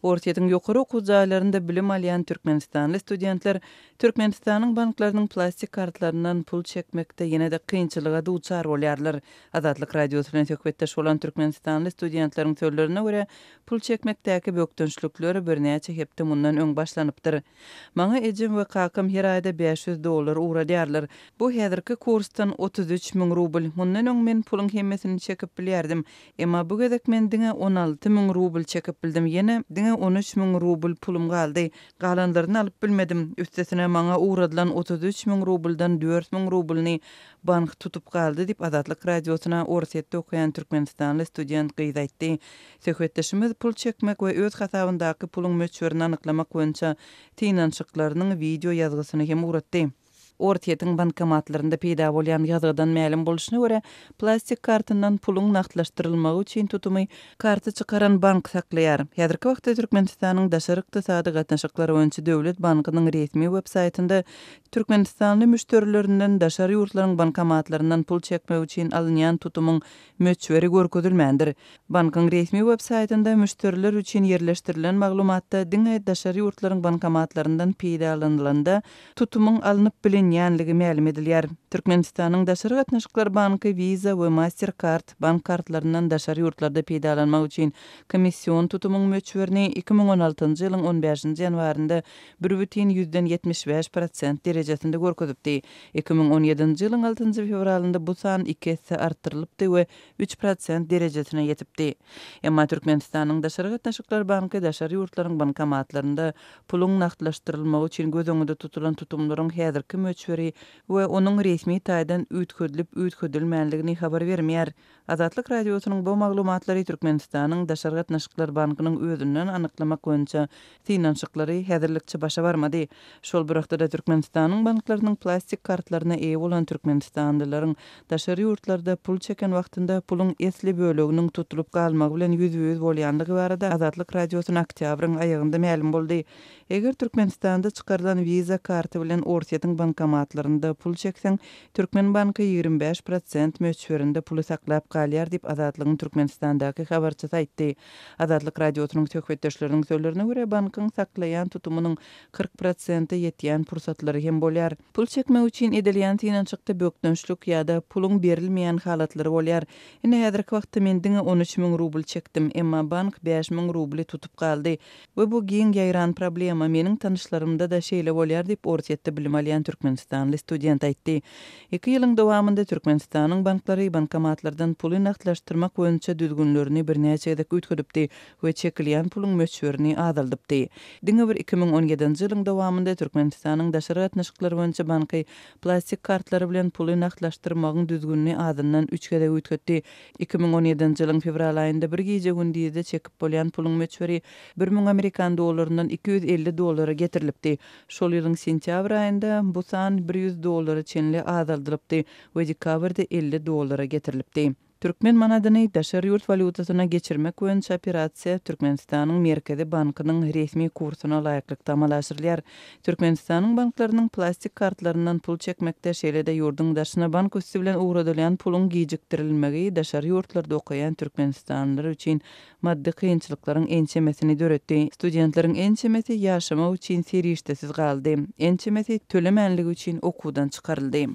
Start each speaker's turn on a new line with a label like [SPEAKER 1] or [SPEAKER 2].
[SPEAKER 1] Ortaýyň ýokary okuw jaýlarynda bilim alýan türkmenistanly studentler Türkmenistanyň banklarynyň plastik kartlaryndan pul çekmekde ýene-de kynçylyga duçar bolýarlar. Azatlyk radiosyna söhbetdeş bolan türkmenistanly studentleriň sözlerine görä, pul çekmekdäki bökdünçlükler birnäçe hepde mundan öň başlanypdyr. Maňa ejim we kakam her aýda $500 uradýarlar. Bu häzirki kursdan 33.000 rubl. Mundan öň men puluň hemmesini çekip bilýärdim. Emma bu gezek men diňe 16.000 rubl çekip bildim. Ýene diňe 13.000 rubl pulum galdy. Galanlaryny alyp bilmedim. Üstesine maňa uradylan 33.000 rubldan 4.000 rublny bank tutup galdy diýip Azatlyk radiosyna Orsetde okuyan türkmenistanly student gyzaýtdy. Söhbetdeşimiz pul çekmek we öz hasabyndaky puluň möçberini anyklamak boýunça tinançyklarynyň video ýazgysyny hem uratdy. Ortaýyň bankomatlarynda peýda bolýan ýazgydan ma'lum boluşyna görä, plastik kartyndan puluň naqdlaşdyrylmagy üçin tutumy karty çykaran bank saklaýar. Häzirki wagtda Türkmenistanyň daşary ykdysady gatnaşyklary boýunça döwlet bankynyň resmi websaytynda Türkmenistanly müşterilerinden daşary ýurtlaryň bankomatlaryndan pul çekmek üçin alynýan tutumyň möçberi görkezilmändir. Bankyň resmi websaytynda müşteriler üçin yerleşdirilen maglumatda diňe daşary ýurtlaryň bankomatlaryndan peýda alynylanda tutumyň alınıp bilinýänligi ma'lum edilýär. Türkmenistanyň daşary gatnaşyklar banky Visa we Mastercard bank kartlaryndan daşary ýurtlarda peýda alanmak üçin komissiýon tutumyň möçberini 2016-njy ýylyň 15-nji ýanwarynda 1,75% derejesinde görkezipdi. 2017-nji ýylyň 6-njy fevralynda bu san 2 hesse artdyrylypdy we 3% derejesine ýetipdi. Emma Türkmenistanyň daşary gatnaşyklar banky daşary ýurtlaryň bankomatlarynda puluň naqdlaşdyrylmagy üçin göz öňünde tutulan tutumlaryň häzirki möçberi we onuň resmi taýdan üýtgedilmänligini habar bermeýär. Azatlyk radiosynyň bu maglumatlary Türkmenistanyň daşary gatnaşyklar bankynyň özünden anyklamak boýunça tinançyklary häzirlikçe başa barmady. Şol bir wagtda Türkmenistanyň banklarynyň plastik kartlaryna eýe bolan türkmenistanlylaryň daşary ýurtlarda pul çeken wagtynda puluň esli böleginiň tutulup galmagy bilen ýüz bolýanlygy barada Azatlyk radiosynyň oktýabryň aýagynda ma'lum boldy. Eger Türkmenistanda çykarylan Visa karty bilen Ortaýyň bankomatlarynda pul çekseň, Türkmen banky 25% möçberinde pulu saklap galýar diýip Azatlygyň Türkmenistandaky habarçysy aýtdy. Azatlyk radiosynyň söhbetdeşleriniň sözlerine görä, bankyň saklaýan tutumynyň 40% ýetýän pursatlary hem bolýar. Pul çekmek üçin edilýän tinançykda bökdünçlük ýa-da puluň berilmeýän halatlary bolýar. Ine häzirki wagtda men diňe 13.000 rubl çekdim, emma bank 5.000 rubly tutup galdy. We bu giň ýaýran problema meniň tanışlarymda da şeýle bolýar diýip Ortaýytda bilim alýan türkmenistanly student aýtdy. 2 ýylyň dowamynda Türkmenistanyň banklary bankomatlardan puly naqdlaşdyrmak boýunça düzgünlerini birnäçe gezek üýtgedipdi we çekilýän puluň möçberini azaldypdy. Diňe bir 2017-nji ýylyň dowamynda Türkmenistanyň daşary gatnaşyklary boýunça banky plastik kartlary bilen puly naqdlaşdyrmagyň düzgünini azyndan 3 gezek üýtgetdi. 2017-nji ýylyň fevral aýynda bir gije gündizde çekip bolýan puluň möçberi 1.000 Amerikan dolaryndan $250 getirilipdi. Şol ýylyň sentýabr aýynda bu san $100 çenli azaldylypdy we dekabrda $50 getirilipdi. Türkmen manadyny daşary ýurt valutasyna geçirmek boýunça operasiýa Türkmenistanyň Merkezi bankynyň resmi kursyna laýyklyk tamalaşdyrylýar. Türkmenistanyň banklarynyň plastik kartlaryndan pul çekmekde şeýle-de ýurdun daşyna bank üstü bilen uğradylýan puluň gijikdirilmegi daşary ýurtlarda okuyan türkmenistanlylar üçin maddi kynçylyklaryň ençemesini döretdi. Studentleriň ençemesi ýaşamak üçin serişdesiz galdy. Ençemesi tölemänligi üçin okuwdan çykaryldy.